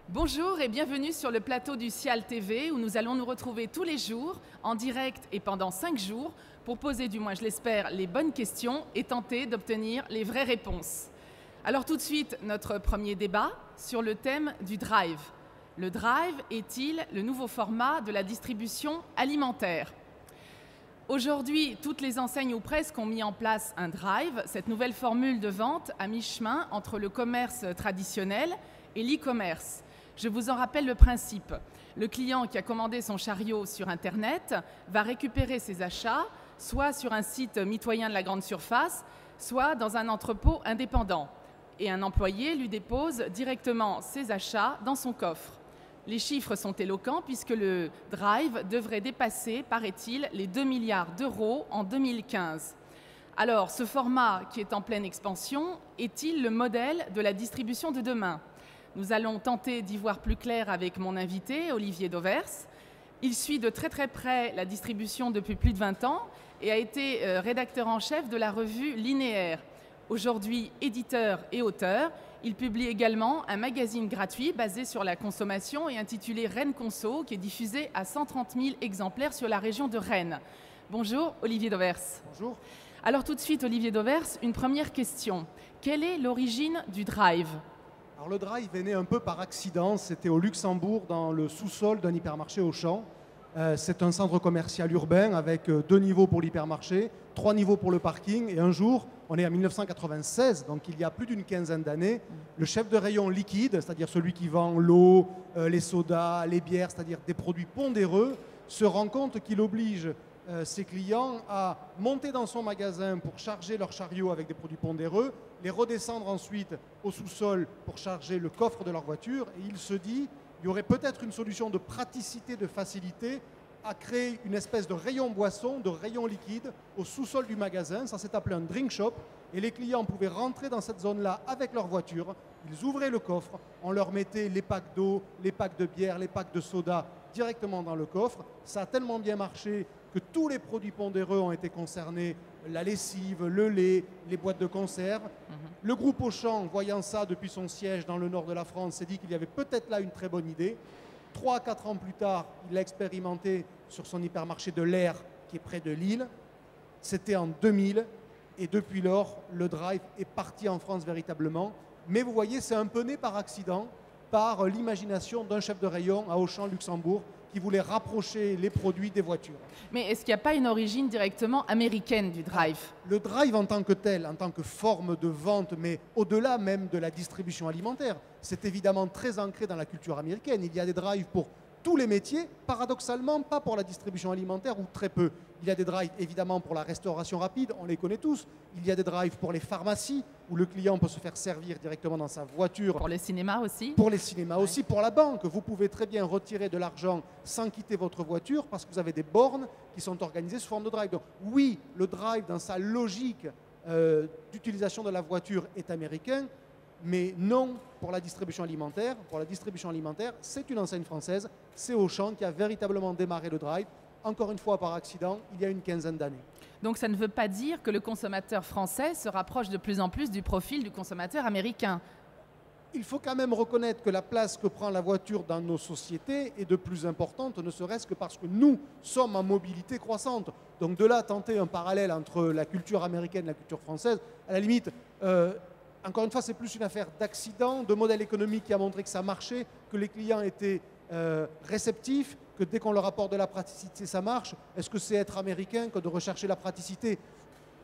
Bonjour et bienvenue sur le plateau du Cial TV où nous allons nous retrouver tous les jours en direct et pendant 5 jours pour poser, du moins je l'espère, les bonnes questions et tenter d'obtenir les vraies réponses. Alors tout de suite, notre premier débat sur le thème du drive. Le drive est-il le nouveau format de la distribution alimentaire ? Aujourd'hui, toutes les enseignes ou presque ont mis en place un drive, cette nouvelle formule de vente à mi-chemin entre le commerce traditionnel et l'e-commerce. Je vous en rappelle le principe. Le client qui a commandé son chariot sur Internet va récupérer ses achats soit sur un site mitoyen de la grande surface, soit dans un entrepôt indépendant. Et un employé lui dépose directement ses achats dans son coffre. Les chiffres sont éloquents puisque le drive devrait dépasser, paraît-il, les 2 milliards d'euros en 2015. Alors, ce format qui est en pleine expansion est-il le modèle de la distribution de demain ? Nous allons tenter d'y voir plus clair avec mon invité, Olivier Dauvers. Il suit de très très près la distribution depuis plus de 20 ans et a été rédacteur en chef de la revue Linéaire. Aujourd'hui éditeur et auteur, il publie également un magazine gratuit basé sur la consommation et intitulé Rennes Conso, qui est diffusé à 130 000 exemplaires sur la région de Rennes. Bonjour Olivier Dauvers. Bonjour. Alors tout de suite Olivier Dauvers, une première question. Quelle est l'origine du drive ? Alors le drive est né un peu par accident, c'était au Luxembourg, dans le sous-sol d'un hypermarché Auchan. C'est un centre commercial urbain avec 2 niveaux pour l'hypermarché, 3 niveaux pour le parking. Et un jour, on est en 1996, donc il y a plus d'une quinzaine d'années, le chef de rayon liquide, c'est-à-dire celui qui vend l'eau, les sodas, les bières, c'est-à-dire des produits pondéreux, se rend compte qu'il oblige ses clients à monter dans son magasin pour charger leur chariot avec des produits pondéreux, les redescendre ensuite au sous-sol pour charger le coffre de leur voiture. Et il se dit, il y aurait peut-être une solution de praticité, de facilité à créer une espèce de rayon boisson, de rayon liquide au sous-sol du magasin. Ça s'est appelé un drink shop et les clients pouvaient rentrer dans cette zone-là avec leur voiture. Ils ouvraient le coffre, on leur mettait les packs d'eau, les packs de bière, les packs de soda directement dans le coffre. Ça a tellement bien marché que tous les produits pondéreux ont été concernés, la lessive, le lait, les boîtes de conserve. Le groupe Auchan, voyant ça depuis son siège dans le nord de la France, s'est dit qu'il y avait peut-être là une très bonne idée. 3 à 4 ans plus tard, il l'a expérimenté sur son hypermarché de l'Air, qui est près de Lille. C'était en 2000, et depuis lors, le drive est parti en France véritablement. Mais vous voyez, c'est un peu né par accident, par l'imagination d'un chef de rayon à Auchan, Luxembourg, qui voulait rapprocher les produits des voitures. Mais est-ce qu'il n'y a pas une origine directement américaine du drive ? Le drive en tant que tel, en tant que forme de vente, mais au-delà même de la distribution alimentaire, c'est évidemment très ancré dans la culture américaine. Il y a des drives pour tous les métiers, paradoxalement pas pour la distribution alimentaire ou très peu. Il y a des drives évidemment pour la restauration rapide, on les connaît tous. Il y a des drives pour les pharmacies où le client peut se faire servir directement dans sa voiture. Pour les cinémas aussi ? Pour les cinémas aussi, pour la banque. Vous pouvez très bien retirer de l'argent sans quitter votre voiture parce que vous avez des bornes qui sont organisées sous forme de drive. Donc oui, le drive dans sa logique d'utilisation de la voiture est américain, mais non pour la distribution alimentaire. Pour la distribution alimentaire, c'est une enseigne française, c'est Auchan qui a véritablement démarré le drive, encore une fois par accident, il y a une quinzaine d'années. Donc ça ne veut pas dire que le consommateur français se rapproche de plus en plus du profil du consommateur américain. Il faut quand même reconnaître que la place que prend la voiture dans nos sociétés est de plus importante, ne serait-ce que parce que nous sommes en mobilité croissante. Donc de là, tenter un parallèle entre la culture américaine et la culture française, à la limite, encore une fois, c'est plus une affaire d'accident, de modèle économique qui a montré que ça marchait, que les clients étaient réceptifs, que dès qu'on leur apporte de la praticité, ça marche. Est-ce que c'est être américain que de rechercher la praticité ?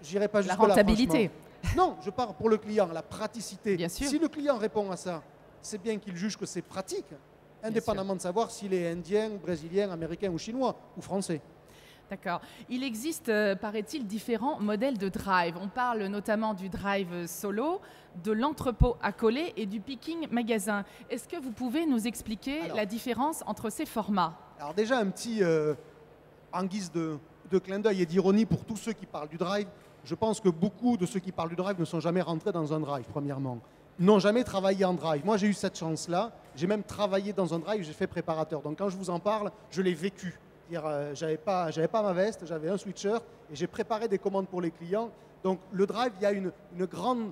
J'irai pas jusque-là. La rentabilité. Non, je parle pour le client, la praticité. Bien sûr. Si le client répond à ça, c'est bien qu'il juge que c'est pratique, indépendamment de savoir s'il est indien, brésilien, américain ou chinois ou français. D'accord. Il existe, paraît-il, différents modèles de drive. On parle notamment du drive solo, de l'entrepôt à coller et du picking magasin. Est-ce que vous pouvez nous expliquer la différence entre ces formats ? Alors déjà, un petit, en guise de clin d'œil et d'ironie pour tous ceux qui parlent du drive, je pense que beaucoup de ceux qui parlent du drive ne sont jamais rentrés dans un drive, premièrement. N'ont jamais travaillé en drive. Moi, j'ai eu cette chance-là. J'ai même travaillé dans un drive, j'ai fait préparateur. Donc quand je vous en parle, je l'ai vécu. J'avais pas ma veste, j'avais un sweatshirt et j'ai préparé des commandes pour les clients. Donc le drive, il y a une grande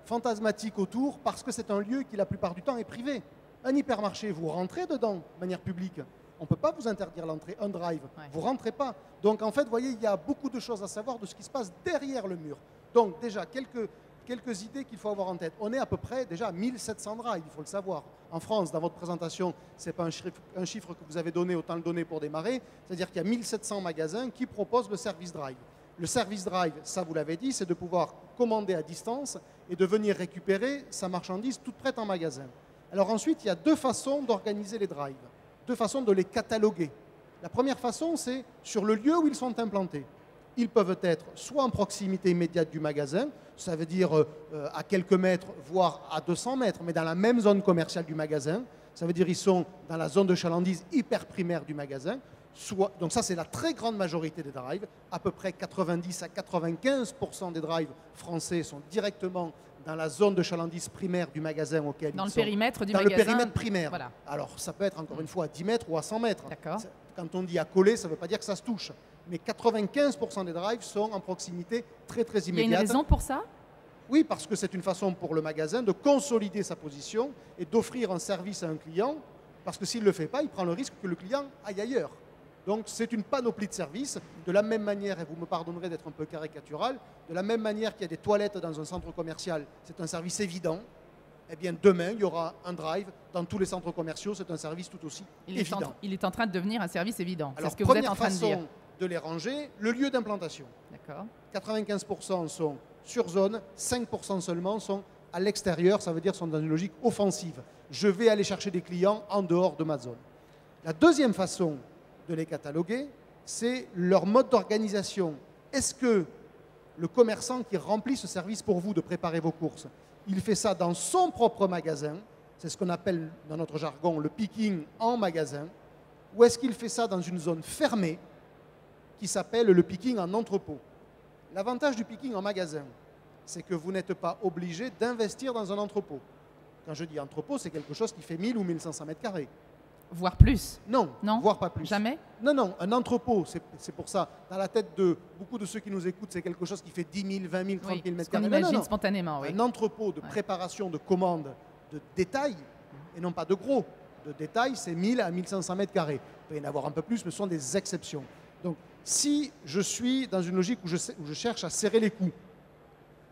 fantasmatique autour parce que c'est un lieu qui la plupart du temps est privé. Un hypermarché, vous rentrez dedans de manière publique. On ne peut pas vous interdire l'entrée. Un drive, vous ne rentrez pas. Donc en fait, vous voyez, il y a beaucoup de choses à savoir de ce qui se passe derrière le mur. Donc déjà, quelques idées qu'il faut avoir en tête. On est à peu près déjà à 1700 drives, il faut le savoir. En France, dans votre présentation, ce n'est pas un chiffre que vous avez donné, autant le donner pour démarrer. C'est-à-dire qu'il y a 1700 magasins qui proposent le service drive. Le service drive, ça vous l'avez dit, c'est de pouvoir commander à distance et de venir récupérer sa marchandise toute prête en magasin. Alors ensuite, il y a deux façons d'organiser les drives, deux façons de les cataloguer. La première façon, c'est sur le lieu où ils sont implantés. Ils peuvent être soit en proximité immédiate du magasin, ça veut dire à quelques mètres, voire à 200 mètres, mais dans la même zone commerciale du magasin. Ça veut dire qu'ils sont dans la zone de chalandise hyper primaire du magasin. Donc ça, c'est la très grande majorité des drives. À peu près 90 à 95% des drives français sont directement dans la zone de chalandise primaire du magasin auquel dans ils le sont. périmètre du dans magasin. le périmètre primaire. Voilà. Alors, ça peut être encore une fois à 10 mètres ou à 100 mètres. D'accord. Quand on dit à coller, ça ne veut pas dire que ça se touche. Mais 95% des drives sont en proximité très Il y a immédiate. une raison pour ça? Oui, parce que c'est une façon pour le magasin de consolider sa position et d'offrir un service à un client, parce que s'il ne le fait pas, il prend le risque que le client aille ailleurs. Donc c'est une panoplie de services. De la même manière, et vous me pardonnerez d'être un peu caricatural, de la même manière qu'il y a des toilettes dans un centre commercial, c'est un service évident, eh bien demain, il y aura un drive dans tous les centres commerciaux, c'est un service tout aussi évident. Il est en train de devenir un service évident. C'est Alors, ce que vous êtes en train de première dire. façon de les ranger, le lieu d'implantation. D'accord. 95% sont sur zone, 5% seulement sont à l'extérieur, ça veut dire sont dans une logique offensive. Je vais aller chercher des clients en dehors de ma zone. La deuxième façon de les cataloguer, c'est leur mode d'organisation. Est-ce que le commerçant qui remplit ce service pour vous de préparer vos courses, il fait ça dans son propre magasin, c'est ce qu'on appelle dans notre jargon le picking en magasin, ou est-ce qu'il fait ça dans une zone fermée qui s'appelle le picking en entrepôt? L'avantage du picking en magasin, c'est que vous n'êtes pas obligé d'investir dans un entrepôt. Quand je dis entrepôt, c'est quelque chose qui fait 1000 ou 1500 mètres carrés. Voire plus. Non, voire pas plus. Jamais? Non, non, un entrepôt, c'est pour ça. Dans la tête de beaucoup de ceux qui nous écoutent, c'est quelque chose qui fait 10 000, 20 000, 30 000 mètres carrés. On Non, imagine non, non. spontanément, oui. Un entrepôt de préparation de commandes de détail, et non pas de gros. De détail, c'est 1000 à 1500 mètres carrés. Il peut y en avoir un peu plus, mais ce sont des exceptions. Donc, si je suis dans une logique où je cherche à serrer les coûts,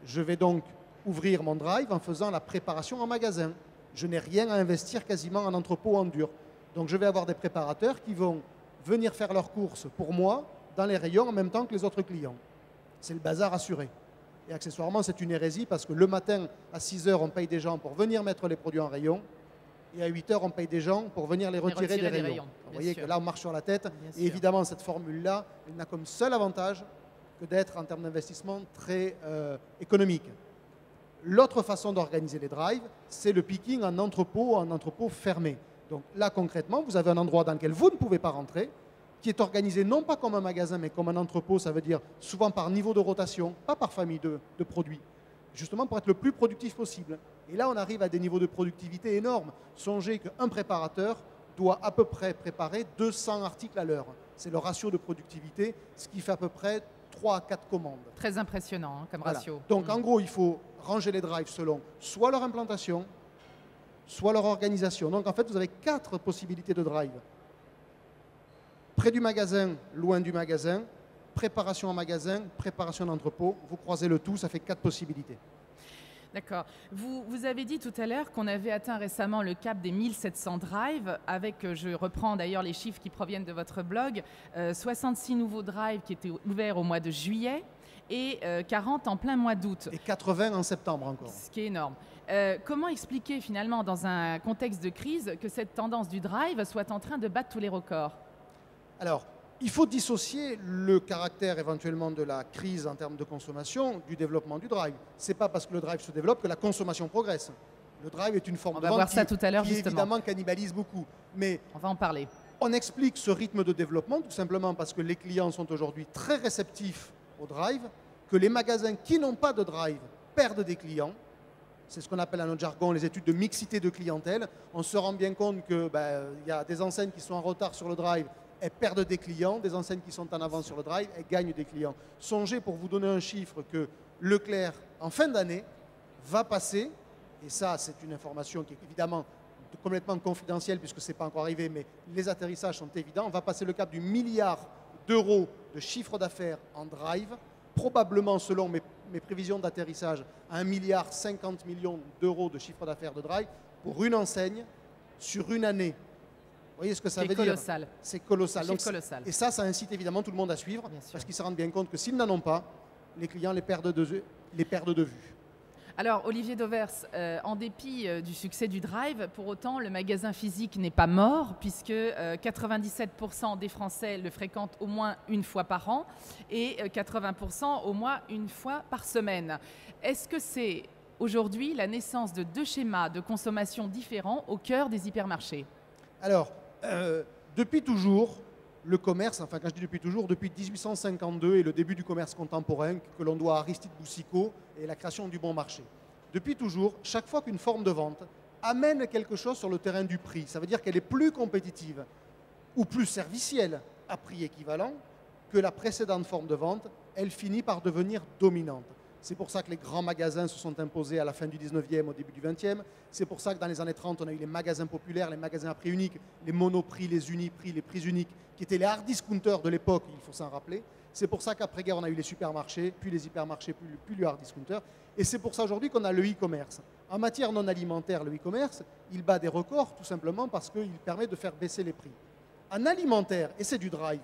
je vais donc ouvrir mon drive en faisant la préparation en magasin. Je n'ai rien à investir quasiment en entrepôt en dur. Donc je vais avoir des préparateurs qui vont venir faire leurs courses pour moi dans les rayons en même temps que les autres clients. C'est le bazar assuré. Et accessoirement, c'est une hérésie parce que le matin, à 6 h, on paye des gens pour venir mettre les produits en rayon. Et à 8 h, on paye des gens pour venir les retirer des rayons. Vous voyez que là, on marche sur la tête. Et évidemment, cette formule-là, elle n'a comme seul avantage que d'être, en termes d'investissement, très économique. L'autre façon d'organiser les drives, c'est le picking en entrepôt fermé. Donc là, concrètement, vous avez un endroit dans lequel vous ne pouvez pas rentrer, qui est organisé non pas comme un magasin, mais comme un entrepôt, ça veut dire souvent par niveau de rotation, pas par famille de produits, justement pour être le plus productif possible. Et là, on arrive à des niveaux de productivité énormes. Songez qu'un préparateur doit à peu près préparer 200 articles à l'heure. C'est le ratio de productivité, ce qui fait à peu près 3 à 4 commandes. Très impressionnant hein, comme ratio. Donc en gros, il faut ranger les drives selon soit leur implantation, soit leur organisation. Donc en fait, vous avez 4 possibilités de drive. Près du magasin, loin du magasin, préparation en magasin, préparation en entrepôt. Vous croisez le tout, ça fait 4 possibilités. D'accord. Vous avez dit tout à l'heure qu'on avait atteint récemment le cap des 1700 drives, avec, je reprends d'ailleurs les chiffres qui proviennent de votre blog, 66 nouveaux drives qui étaient ouverts au mois de juillet et 40 en plein mois d'août. Et 80 en septembre encore. Ce qui est énorme. Comment expliquer finalement dans un contexte de crise que cette tendance du drive soit en train de battre tous les records? Alors, il faut dissocier le caractère éventuellement de la crise en termes de consommation du développement du drive. Ce n'est pas parce que le drive se développe que la consommation progresse. Le drive est une forme de vente qui évidemment cannibalise beaucoup. Mais on va en parler. On explique ce rythme de développement tout simplement parce que les clients sont aujourd'hui très réceptifs au drive, que les magasins qui n'ont pas de drive perdent des clients. C'est ce qu'on appelle à notre jargon les études de mixité de clientèle. On se rend bien compte qu'il y a des enseignes qui sont en retard sur le drive, elles perdent des clients, des enseignes qui sont en avance sur le drive, elles gagnent des clients. Songez, pour vous donner un chiffre, que Leclerc, en fin d'année, va passer, et ça c'est une information qui est évidemment complètement confidentiel puisque ce n'est pas encore arrivé, mais les atterrissages sont évidents. On va passer le cap du milliard d'euros de chiffre d'affaires en drive, probablement selon mes prévisions d'atterrissage à 1,50 milliard d'euros de chiffre d'affaires de drive pour une enseigne sur une année. Vous voyez ce que ça veut dire? Colossal. C'est colossal. C'est colossal. Et ça incite évidemment tout le monde à suivre parce qu'ils se rendent bien compte que s'ils n'en ont pas, les clients les perdent de vue. Alors, Olivier Dauvers, en dépit du succès du Drive, pour autant, le magasin physique n'est pas mort, puisque 97% des Français le fréquentent au moins une fois par an et 80% au moins une fois par semaine. Est-ce que c'est aujourd'hui la naissance de deux schémas de consommation différents au cœur des hypermarchés? Alors, depuis toujours, le commerce, enfin quand je dis depuis toujours, depuis 1852 et le début du commerce contemporain que l'on doit à Aristide Boucicaut et la création du bon marché. Depuis toujours, chaque fois qu'une forme de vente amène quelque chose sur le terrain du prix, ça veut dire qu'elle est plus compétitive ou plus servicielle à prix équivalent que la précédente forme de vente, elle finit par devenir dominante. C'est pour ça que les grands magasins se sont imposés à la fin du 19e, au début du 20e. C'est pour ça que dans les années 30, on a eu les magasins populaires, les magasins à prix unique, les monoprix, les uniprix, les prix uniques, qui étaient les hard discounters de l'époque, il faut s'en rappeler. C'est pour ça qu'après-guerre, on a eu les supermarchés, puis les hypermarchés, puis le hard discounter. Et c'est pour ça aujourd'hui qu'on a le e-commerce. En matière non alimentaire, le e-commerce, il bat des records tout simplement parce qu'il permet de faire baisser les prix. En alimentaire, et c'est du drive,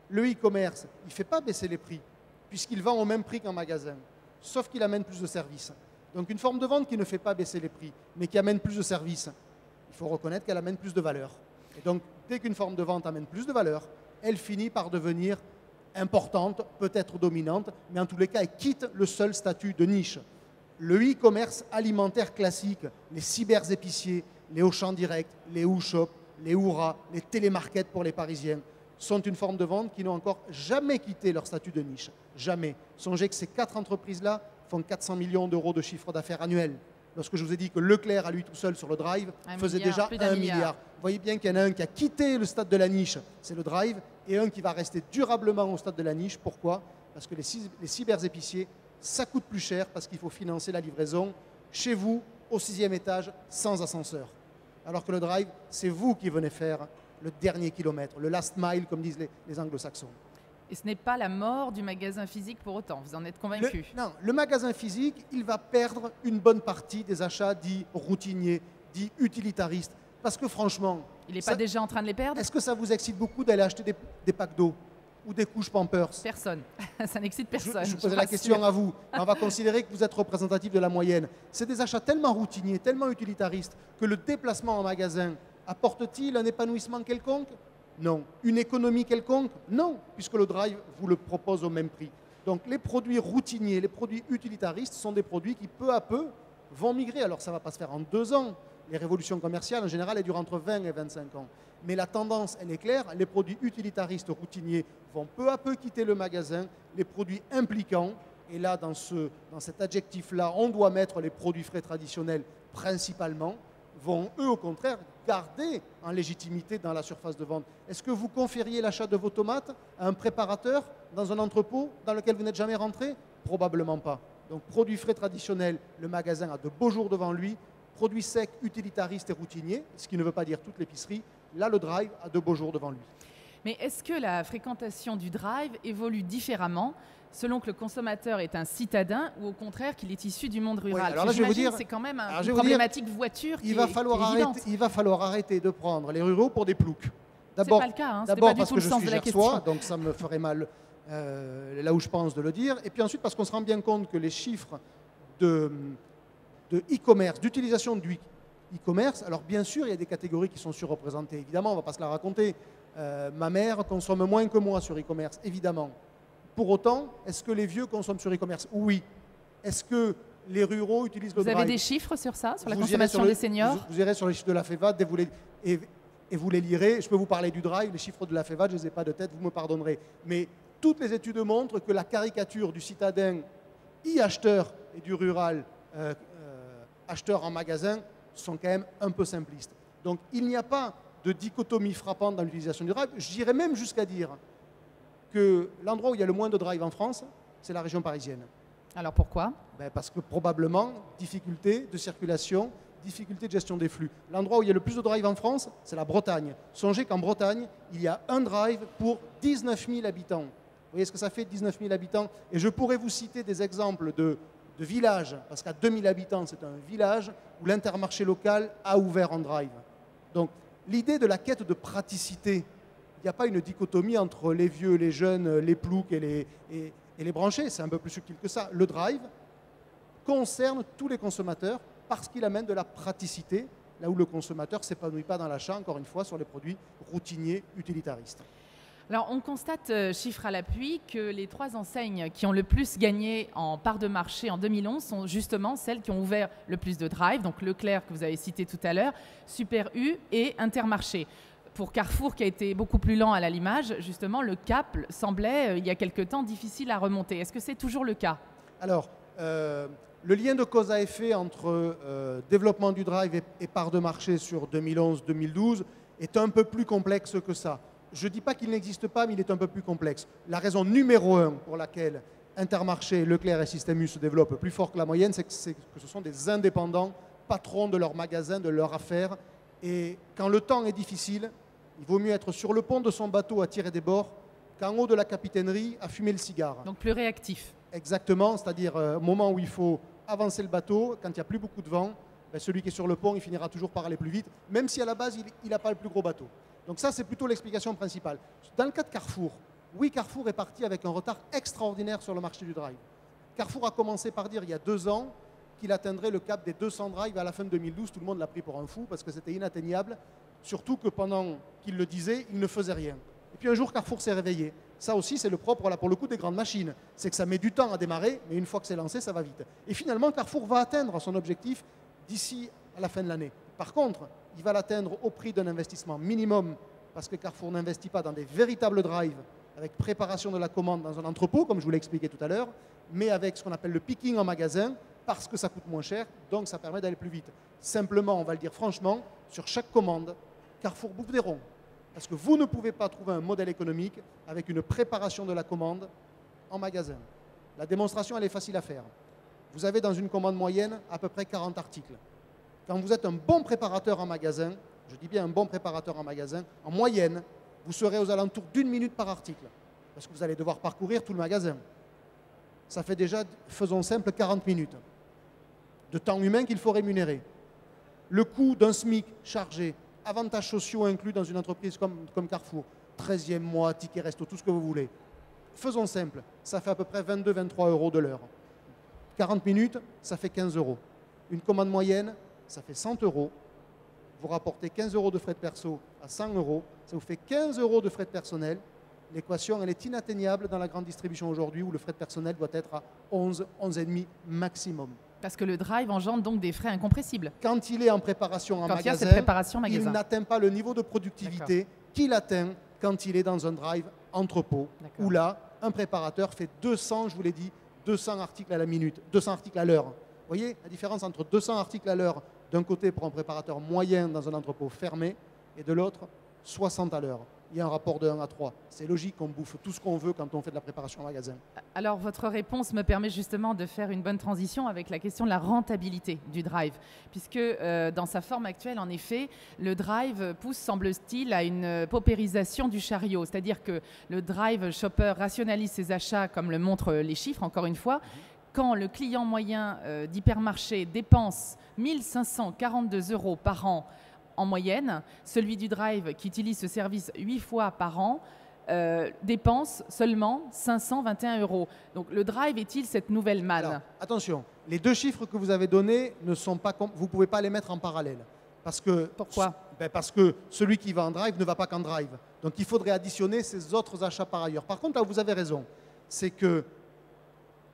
le e-commerce, il ne fait pas baisser les prix, puisqu'il vend au même prix qu'un magasin, sauf qu'il amène plus de services. Donc une forme de vente qui ne fait pas baisser les prix, mais qui amène plus de services, il faut reconnaître qu'elle amène plus de valeur. Et donc dès qu'une forme de vente amène plus de valeur, elle finit par devenir importante, peut-être dominante, mais en tous les cas, elle quitte le seul statut de niche. Le e-commerce alimentaire classique, les cyber-épiciers, les Auchan Direct, les Oushop, les Oura, les télémarkets pour les Parisiens, sont une forme de vente qui n'ont encore jamais quitté leur statut de niche. Jamais. Songez que ces 4 entreprises-là font 400 millions d'euros de chiffre d'affaires annuel. Lorsque je vous ai dit que Leclerc, à lui tout seul sur le drive, faisait déjà 1 milliard. Vous voyez bien qu'il y en a un qui a quitté le stade de la niche, c'est le drive, et un qui va rester durablement au stade de la niche. Pourquoi? Parce que les cyber-épiciers, ça coûte plus cher parce qu'il faut financer la livraison chez vous, au 6e étage, sans ascenseur. Alors que le drive, c'est vous qui venez faire le dernier kilomètre, le last mile, comme disent les anglo-saxons. Et ce n'est pas la mort du magasin physique pour autant, vous en êtes convaincu? Non, le magasin physique, il va perdre une bonne partie des achats dits routiniers, dits utilitaristes. Parce que franchement... Il n'est pas déjà en train de les perdre? Est-ce que ça vous excite beaucoup d'aller acheter des packs d'eau ou des couches Pampers? Personne. Ça n'excite personne. Je posais la question à vous. On va considérer que vous êtes représentatif de la moyenne. C'est des achats tellement routiniers, tellement utilitaristes, que le déplacement en magasin apporte-t-il un épanouissement quelconque? Non. Une économie quelconque? Non, puisque le drive vous le propose au même prix. Donc les produits routiniers, les produits utilitaristes sont des produits qui peu à peu vont migrer. Alors ça ne va pas se faire en 2 ans. Les révolutions commerciales, en général, elles durent entre 20 et 25 ans. Mais la tendance, elle est claire. Les produits utilitaristes routiniers vont peu à peu quitter le magasin. Les produits impliquants, et là, dans cet adjectif-là, on doit mettre les produits frais traditionnels principalement, vont, eux, au contraire, garder en légitimité dans la surface de vente. Est-ce que vous confieriez l'achat de vos tomates à un préparateur dans un entrepôt dans lequel vous n'êtes jamais rentré? Probablement pas. Donc, produits frais traditionnels, le magasin a de beaux jours devant lui. Produits secs, utilitaristes et routiniers, ce qui ne veut pas dire toute l'épicerie, là, le drive a de beaux jours devant lui. Mais est-ce que la fréquentation du drive évolue différemment selon que le consommateur est un citadin ou au contraire qu'il est issu du monde rural? Oui, alors là, je vais vous dire, c'est quand même une problématique voiture qui il va falloir arrêter de prendre les ruraux pour des ploucs. D'abord, c'est pas le cas, hein, d'abord pas parce du tout que le je sens suis de la gersois, question. donc ça me ferait mal là où je pense de le dire. Et puis ensuite parce qu'on se rend bien compte que les chiffres de e-commerce, d'utilisation du e-commerce, alors bien sûr, il y a des catégories qui sont surreprésentées. Évidemment, on ne va pas se la raconter. Ma mère consomme moins que moi sur e-commerce, évidemment. Pour autant, est-ce que les vieux consomment sur e-commerce? Oui. Est-ce que les ruraux utilisent le drive? Vous avez des chiffres sur ça, sur la consommation des seniors? Vous irez sur les chiffres de la FEVAD et vous les lirez. Je peux vous parler du drive, les chiffres de la FEVAD, je ne les ai pas de tête, vous me pardonnerez. Mais toutes les études montrent que la caricature du citadin e-acheteur et du rural acheteur en magasin sont quand même un peu simplistes. Donc il n'y a pas de dichotomie frappante dans l'utilisation du drive. J'irais même jusqu'à dire que l'endroit où il y a le moins de drive en France, c'est la région parisienne. Alors pourquoi? Parce que probablement, difficulté de circulation, difficulté de gestion des flux. L'endroit où il y a le plus de drive en France, c'est la Bretagne. Songez qu'en Bretagne, il y a un drive pour 19 000 habitants. Vous voyez ce que ça fait, 19 000 habitants? Et je pourrais vous citer des exemples de villages, parce qu'à 2 000 habitants, c'est un village où l'Intermarché local a ouvert un drive. Donc, l'idée de la quête de praticité, il n'y a pas une dichotomie entre les vieux, les jeunes, les ploucs et les branchés. C'est un peu plus subtil que ça. Le drive concerne tous les consommateurs parce qu'il amène de la praticité, là où le consommateur ne s'épanouit pas dans l'achat, encore une fois, sur les produits routiniers utilitaristes. Alors, on constate, chiffre à l'appui, que les 3 enseignes qui ont le plus gagné en part de marché en 2011 sont justement celles qui ont ouvert le plus de drive, donc Leclerc que vous avez cité tout à l'heure, Super U et Intermarché. Pour Carrefour, qui a été beaucoup plus lent à l'allumage, justement, le cap semblait, il y a quelque temps, difficile à remonter. Est-ce que c'est toujours le cas? Alors, le lien de cause à effet entre développement du drive et part de marché sur 2011-2012 est un peu plus complexe que ça. Je ne dis pas qu'il n'existe pas, mais il est un peu plus complexe. La raison numéro 1 pour laquelle Intermarché, Leclerc et Système U se développent plus fort que la moyenne, c'est que ce sont des indépendants, patrons de leur magasin, de leur affaire. Et quand le temps est difficile, il vaut mieux être sur le pont de son bateau à tirer des bords qu'en haut de la capitainerie à fumer le cigare. Donc plus réactif. Exactement, c'est-à-dire au moment où il faut avancer le bateau, quand il n'y a plus beaucoup de vent, ben, celui qui est sur le pont, il finira toujours par aller plus vite, même si à la base, il n'a pas le plus gros bateau. Donc ça, c'est plutôt l'explication principale. Dans le cas de Carrefour, oui, Carrefour est parti avec un retard extraordinaire sur le marché du drive. Carrefour a commencé par dire il y a 2 ans qu'il atteindrait le cap des 200 drives à la fin de 2012. Tout le monde l'a pris pour un fou parce que c'était inatteignable, surtout que pendant qu'il le disait, il ne faisait rien. Et puis un jour, Carrefour s'est réveillé. Ça aussi, c'est le propre, là, pour le coup, des grandes machines. C'est que ça met du temps à démarrer, mais une fois que c'est lancé, ça va vite. Et finalement, Carrefour va atteindre son objectif d'ici à la fin de l'année. Par contre, il va l'atteindre au prix d'un investissement minimum parce que Carrefour n'investit pas dans des véritables drives avec préparation de la commande dans un entrepôt, comme je vous l'ai expliqué tout à l'heure, mais avec ce qu'on appelle le picking en magasin parce que ça coûte moins cher, donc ça permet d'aller plus vite. Simplement, on va le dire franchement, sur chaque commande, Carrefour bouffe des ronds. Parce que vous ne pouvez pas trouver un modèle économique avec une préparation de la commande en magasin. La démonstration, elle est facile à faire. Vous avez dans une commande moyenne à peu près 40 articles. Quand vous êtes un bon préparateur en magasin, je dis bien un bon préparateur en magasin, en moyenne, vous serez aux alentours d'1 minute par article. Parce que vous allez devoir parcourir tout le magasin. Ça fait déjà, faisons simple, 40 minutes de temps humain qu'il faut rémunérer. Le coût d'un SMIC chargé, avantages sociaux inclus dans une entreprise comme Carrefour, 13e mois, ticket resto, tout ce que vous voulez. Faisons simple, ça fait à peu près 22-23 euros de l'heure. 40 minutes, ça fait 15 euros. Une commande moyenne, ça fait 100 euros. Vous rapportez 15 euros de frais de perso à 100 euros, ça vous fait 15 euros de frais de personnel. L'équation, elle est inatteignable dans la grande distribution aujourd'hui où le frais de personnel doit être à 11, 11,5 maximum. Parce que le drive engendre donc des frais incompressibles. Quand il est en préparation en Quand magasin, il y a cette préparation magasin. Il n'atteint pas le niveau de productivité qu'il atteint quand il est dans un drive entrepôt, où là, un préparateur fait 200, je vous l'ai dit, 200 articles à la minute, 200 articles à l'heure. Vous voyez la différence entre 200 articles à l'heure d'un côté pour un préparateur moyen dans un entrepôt fermé et de l'autre 60 à l'heure. Il y a un rapport de 1 à 3. C'est logique qu'on bouffe tout ce qu'on veut quand on fait de la préparation en magasin. Alors, votre réponse me permet justement de faire une bonne transition avec la question de la rentabilité du drive. Puisque dans sa forme actuelle, en effet, le drive pousse, semble-t-il, à une paupérisation du chariot. C'est-à-dire que le drive shopper rationalise ses achats, comme le montrent les chiffres, encore une fois. Quand le client moyen d'hypermarché dépense 1 542 euros par an en moyenne, celui du drive qui utilise ce service 8 fois par an dépense seulement 521 euros. Donc le drive est-il cette nouvelle manne? Alors, attention, les 2 chiffres que vous avez donnés ne sont pas, vous ne pouvez pas les mettre en parallèle. Parce que, pourquoi? Parce que celui qui va en drive ne va pas qu'en drive. Donc il faudrait additionner ses autres achats par ailleurs. Par contre, là où vous avez raison, c'est que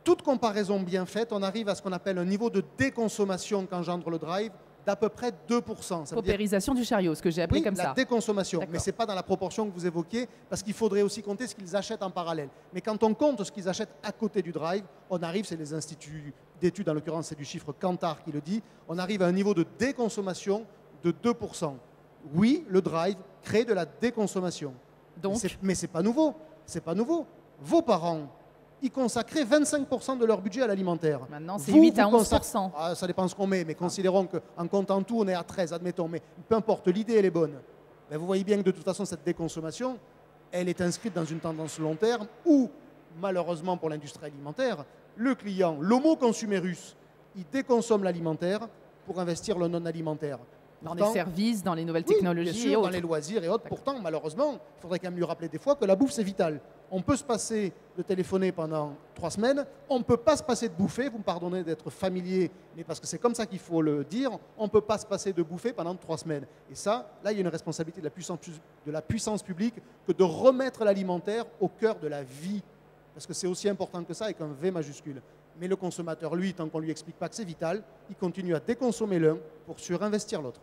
toute comparaison bien faite, on arrive à ce qu'on appelle un niveau de déconsommation qu'engendre le drive d'à peu près 2%. Paupérisation du chariot, ce que j'ai appelé comme ça. La déconsommation, mais ce n'est pas dans la proportion que vous évoquiez, parce qu'il faudrait aussi compter ce qu'ils achètent en parallèle. Mais quand on compte ce qu'ils achètent à côté du drive, on arrive, c'est les instituts d'études, en l'occurrence c'est du chiffre Kantar qui le dit, on arrive à un niveau de déconsommation de 2%. Oui, le drive crée de la déconsommation. Donc, mais ce n'est pas nouveau. C'est pas nouveau. Vos parents, ils consacraient 25% de leur budget à l'alimentaire. Maintenant, c'est 8 à 11%. Ça dépend ce qu'on met, mais considérons qu'en comptant tout, on est à 13, admettons. Mais peu importe, l'idée, elle est bonne. Mais vous voyez bien que de toute façon, cette déconsommation, elle est inscrite dans une tendance long terme où, malheureusement pour l'industrie alimentaire, le client, l'homo consumérus, il déconsomme l'alimentaire pour investir le non-alimentaire. Dans les services, dans les nouvelles bien technologies sûr, et autres. dans les loisirs et autres. Pourtant, malheureusement, il faudrait quand même lui rappeler des fois que la bouffe, c'est vital. On peut se passer de téléphoner pendant 3 semaines, on ne peut pas se passer de bouffer, vous me pardonnez d'être familier, mais parce que c'est comme ça qu'il faut le dire, on ne peut pas se passer de bouffer pendant 3 semaines. Et ça, là, il y a une responsabilité de la puissance publique que de remettre l'alimentaire au cœur de la vie. Parce que c'est aussi important que ça avec un V majuscule. Mais le consommateur, lui, tant qu'on ne lui explique pas que c'est vital, il continue à déconsommer l'un pour surinvestir l'autre.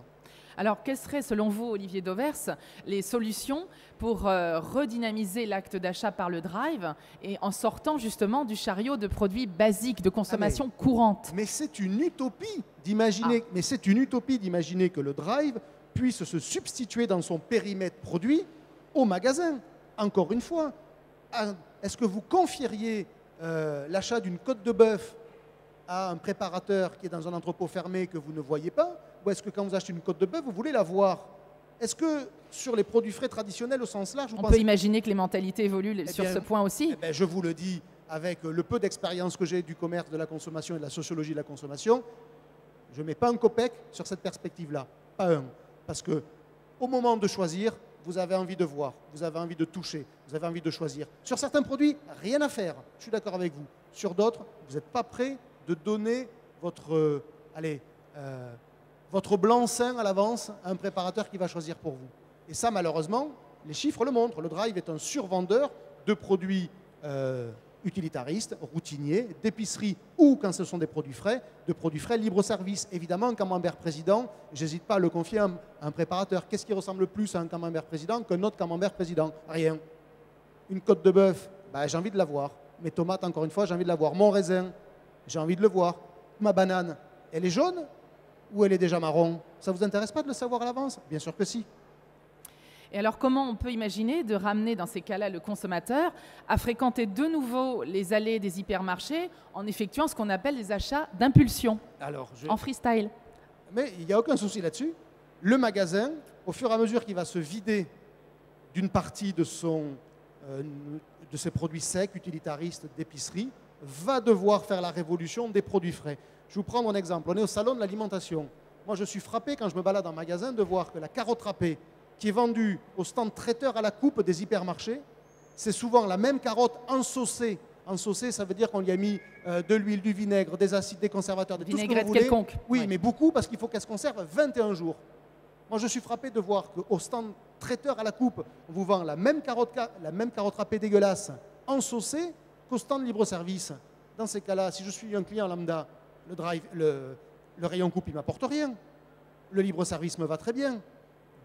Alors, quelles seraient, selon vous, Olivier Dauvers, les solutions pour redynamiser l'acte d'achat par le drive et en sortant justement du chariot de produits basiques de consommation courante? Mais c'est une utopie d'imaginer que le drive puisse se substituer dans son périmètre produit au magasin. Encore une fois, est-ce que vous confieriez l'achat d'une côte de bœuf à un préparateur qui est dans un entrepôt fermé que vous ne voyez pas? Ou est-ce que quand vous achetez une côte de bœuf, vous voulez la voir? Est-ce que sur les produits frais traditionnels au sens large, on peut imaginer que les mentalités évoluent sur ce point aussi? Je vous le dis, avec le peu d'expérience que j'ai du commerce, de la consommation et de la sociologie de la consommation, je ne mets pas un copec sur cette perspective-là. Pas un. Parce que au moment de choisir, vous avez envie de voir, vous avez envie de toucher, vous avez envie de choisir. Sur certains produits, rien à faire. Je suis d'accord avec vous. Sur d'autres, vous n'êtes pas prêt de donner votre blanc-seing à l'avance à un préparateur qui va choisir pour vous. Et ça, malheureusement, les chiffres le montrent. Le drive est un survendeur de produits utilitaristes, routiniers, d'épicerie ou, quand ce sont des produits frais, de produits frais libre-service. Évidemment, un camembert président, j'hésite pas à le confier à un préparateur. Qu'est-ce qui ressemble le plus à un camembert président qu'un autre camembert président? Rien. Une côte de bœuf, j'ai envie de la voir. Mes tomates, encore une fois, j'ai envie de la voir. Mon raisin, j'ai envie de le voir. Ma banane, elle est jaune ou elle est déjà marron? Ça ne vous intéresse pas de le savoir à l'avance? Bien sûr que si. Et alors, comment on peut imaginer de ramener dans ces cas-là le consommateur à fréquenter de nouveau les allées des hypermarchés en effectuant ce qu'on appelle des achats d'impulsion, en freestyle? Mais il n'y a aucun souci là-dessus. Le magasin, au fur et à mesure qu'il va se vider d'une partie de ses produits secs, utilitaristes, d'épicerie, va devoir faire la révolution des produits frais. Je vais vous prendre un exemple. On est au salon de l'alimentation. Moi, je suis frappé quand je me balade en magasin de voir que la carotte râpée qui est vendue au stand traiteur à la coupe des hypermarchés, c'est souvent la même carotte ensaucée. Ensaucée, ça veut dire qu'on y a mis de l'huile, du vinaigre, des acides, des conservateurs, tout ce que vous voulez. Quelconque. Oui, ouais. Mais beaucoup parce qu'il faut qu'elle se conserve 21 jours. Moi, je suis frappé de voir qu'au stand traiteur à la coupe, on vous vend la même carotte râpée dégueulasse, ensaucée, qu'au stand libre-service. Dans ces cas-là, si je suis un client lambda, le rayon coupe, il ne m'apporte rien. Le libre-service me va très bien.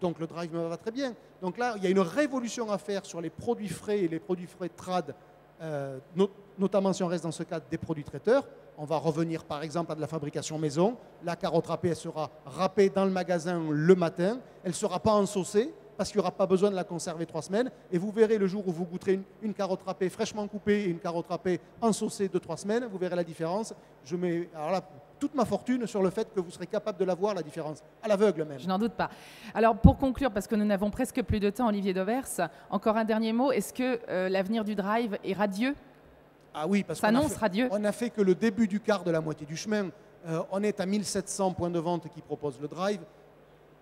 Donc le drive me va très bien. Donc là, il y a une révolution à faire sur les produits frais et les produits frais trad, notamment si on reste dans ce cadre des produits traiteurs. On va revenir par exemple à de la fabrication maison. La carotte râpée, elle sera râpée dans le magasin le matin. Elle ne sera pas ensaucée parce qu'il n'y aura pas besoin de la conserver 3 semaines. Et vous verrez le jour où vous goûterez une carotte râpée fraîchement coupée et une carotte râpée ensaucée de 3 semaines, vous verrez la différence. Je mets alors là toute ma fortune sur le fait que vous serez capable de la voir, la différence, à l'aveugle même. Je n'en doute pas. Alors pour conclure, parce que nous n'avons presque plus de temps, Olivier Dauvers, encore un dernier mot. Est-ce que l'avenir du drive est radieux? Ah oui, parce s'annonce radieux. On n'a fait que le début du quart de la moitié du chemin. On est à 1700 points de vente qui proposent le drive.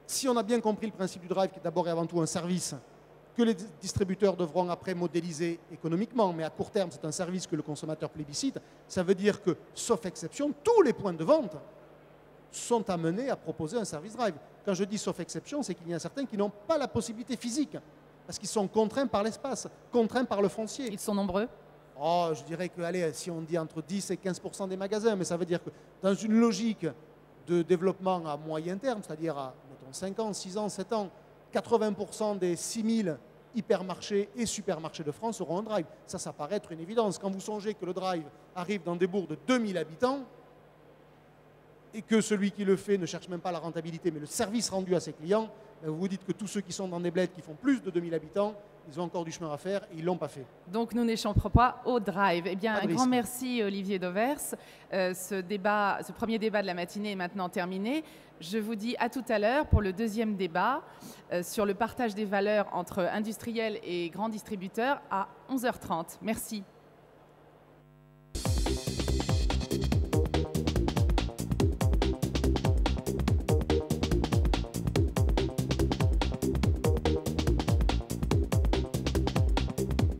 Si on a bien compris le principe du drive, qui est d'abord et avant tout un service que les distributeurs devront après modéliser économiquement, mais à court terme, c'est un service que le consommateur plébiscite, ça veut dire que, sauf exception, tous les points de vente sont amenés à proposer un service drive. Quand je dis sauf exception, c'est qu'il y en a certains qui n'ont pas la possibilité physique, parce qu'ils sont contraints par l'espace, contraints par le foncier. Ils sont nombreux? Oh, je dirais que, allez, si on dit entre 10 et 15% des magasins, mais ça veut dire que dans une logique de développement à moyen terme, c'est-à-dire à mettons, 5 ans, 6 ans, 7 ans, 80% des 6000 hypermarchés et supermarchés de France auront un drive. Ça paraît être une évidence. Quand vous songez que le drive arrive dans des bourgs de 2000 habitants et que celui qui le fait ne cherche même pas la rentabilité, mais le service rendu à ses clients, vous vous dites que tous ceux qui sont dans des bleds qui font plus de 2000 habitants, ils ont encore du chemin à faire et ils ne l'ont pas fait. Donc nous n'échapperons pas au drive. Eh bien, Pas de un grand risque. merci Olivier Dauvers. Ce premier débat de la matinée est maintenant terminé. Je vous dis à tout à l'heure pour le deuxième débat sur le partage des valeurs entre industriels et grands distributeurs à 11h30. Merci.